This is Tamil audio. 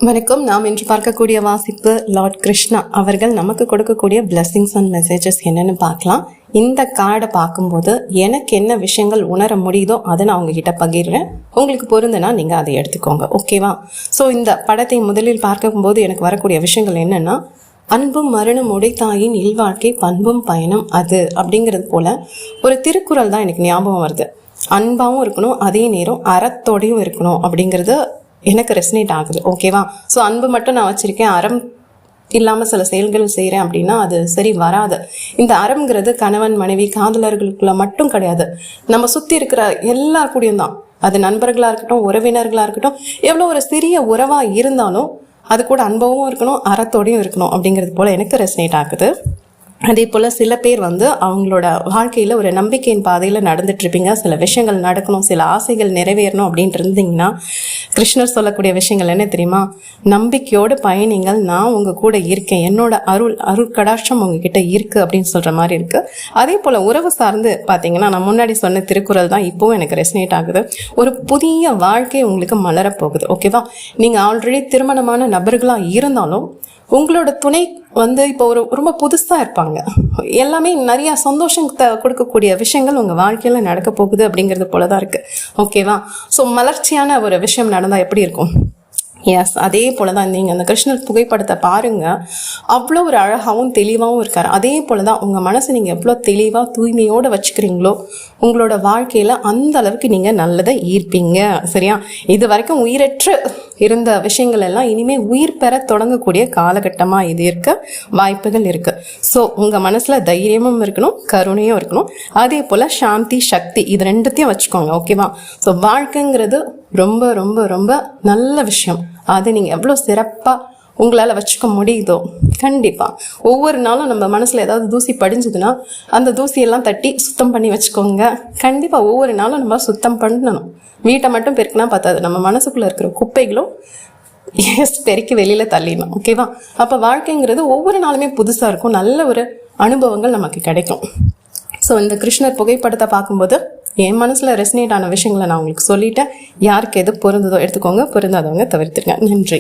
வணக்கம். நாம் இன்று பார்க்கக்கூடிய வாசிப்பு லார்ட் கிருஷ்ணா அவர்கள் நமக்கு கொடுக்கக்கூடிய பிளெஸிங்ஸ் அண்ட் மெசேஜஸ் என்னன்னு பார்க்கலாம். இந்த கார்டை பார்க்கும்போது எனக்கு என்ன விஷயங்கள் உணர முடியுதோ அதை நான் உங்ககிட்ட பகிர்றேன். உங்களுக்கு பொருந்துனா நீங்கள் அதை எடுத்துக்கோங்க, ஓகேவா? ஸோ இந்த படத்தை முதலில் பார்க்கும்போது எனக்கு வரக்கூடிய விஷயங்கள் என்னென்னா, அன்பும் மரணம் உடைத்தாயின் இல்வாழ்க்கை பண்பும் பயணம் அது அப்படிங்கிறது போல ஒரு திருக்குறள் தான் எனக்கு ஞாபகம் வருது. அன்பாகவும் இருக்கணும், அதே நேரம் அறத்தோடையும் இருக்கணும் அப்படிங்கிறது எனக்கு ரெசனேட் ஆகுது, ஓகேவா? ஸோ அன்பு மட்டும் நான் வச்சுருக்கேன், அறம் இல்லாமல் சில செயல்கள் செய்கிறேன் அப்படின்னா அது சரி வராது. இந்த அறம்ங்கிறது கணவன் மனைவி காதலர்களுக்குள்ள மட்டும் கிடையாது, நம்ம சுற்றி இருக்கிற எல்லா கூடயும் தான். அது நண்பர்களாக இருக்கட்டும், உறவினர்களாக இருக்கட்டும், எவ்வளோ ஒரு சிறிய உறவாக இருந்தாலும் அது கூட அன்பவும் இருக்கணும், அறத்தோடையும் இருக்கணும் அப்படிங்கிறது போல் எனக்கு ரெசனேட் ஆகுது. அதே போல் சில பேர் அவங்களோட வாழ்க்கையில் ஒரு நம்பிக்கையின் பாதையில் நடந்துட்டுருப்பீங்க. சில விஷயங்கள் நடக்கணும், சில ஆசைகள் நிறைவேறணும் அப்படின்ட்டு இருந்தீங்கன்னா, கிருஷ்ணர் சொல்லக்கூடிய விஷயங்கள் என்ன தெரியுமா? நம்பிக்கையோடு பயணிங்கள், நான் உங்கள் கூட இருக்கேன், என்னோட அருள் கடாட்சம் உங்ககிட்ட இருக்குது அப்படின்னு சொல்கிற மாதிரி இருக்குது. அதே போல் உறவு சார்ந்து பார்த்தீங்கன்னா, நான் முன்னாடி சொன்ன திருக்குறள் தான் இப்போவும் எனக்கு ரெசனேட் ஆகுது. ஒரு புதிய வாழ்க்கை உங்களுக்கு மலரப்போகுது, ஓகேவா? நீங்கள் ஆல்ரெடி திருமணமான நபர்களாக இருந்தாலும் உங்களோட துணை இப்போ ரொம்ப புதுசாக இருப்பாங்க. எல்லாமே நிறையா சந்தோஷத்தை கொடுக்கக்கூடிய விஷயங்கள் உங்கள் வாழ்க்கையில் நடக்க போகுது அப்படிங்கிறது போல தான் இருக்குது, ஓகேவா? ஸோ மலர்ச்சியான ஒரு விஷயம் நடந்தால் எப்படி இருக்கும்? எஸ், அதே போல தான் நீங்கள் அந்த கிருஷ்ணர் புகைப்படத்தை பாருங்கள், அவ்வளோ ஒரு அழகாகவும் தெளிவாகவும் இருக்கார். அதே போல தான் உங்கள் மனசை நீங்கள் எவ்வளோ தெளிவாக தூய்மையோடு வச்சுக்கிறீங்களோ உங்களோட வாழ்க்கையில் அந்த அளவுக்கு நீங்கள் நல்லதை ஈர்ப்பீங்க, சரியா? இது வரைக்கும் உயிரற்று இருந்த விஷயங்கள் எல்லாம் இனிமேல் உயிர் பெற தொடங்கக்கூடிய காலகட்டமாக இது இருக்க வாய்ப்புகள் இருக்குது. ஸோ உங்கள் மனசில் தைரியமும் இருக்கணும், கருணையும் இருக்கணும், அதே போல் சாந்தி சக்தி இது ரெண்டுத்தையும் வச்சுக்கோங்க, ஓகேவா? ஸோ வாழ்க்கைங்கிறது ரொம்ப ரொம்ப ரொம்ப நல்ல விஷயம். அது நீங்கள் எவ்வளோ சிறப்பாக உங்களால் வச்சுக்க முடியுதோ கண்டிப்பாக ஒவ்வொரு நாளும் நம்ம மனசில் ஏதாவது தூசி படிஞ்சதுன்னா அந்த தூசியெல்லாம் தட்டி சுத்தம் பண்ணி வச்சுக்கோங்க. கண்டிப்பாக ஒவ்வொரு நாளும் நம்ம சுத்தம் பண்ணணும். வீட்டை மட்டும் பெருக்கினா பார்த்தாது, நம்ம மனசுக்குள்ளே இருக்கிற குப்பைகளும் பெருக்கி வெளியில் தள்ளிடணும், ஓகேவா? அப்போ வாழ்க்கைங்கிறது ஒவ்வொரு நாளுமே புதுசாக இருக்கும், நல்ல ஒரு அனுபவங்கள் நமக்கு கிடைக்கும். ஸோ இந்த கிருஷ்ணர் புகைப்படத்தை பார்க்கும்போது என் மனசில் ரெசனேட் ஆன விஷயங்களை நான் உங்களுக்கு சொல்லிட்டேன். யாருக்கு எது பொருந்ததோ எடுத்துக்கோங்க, பொருந்தாதவங்க தவிர்த்துருங்க. நன்றி.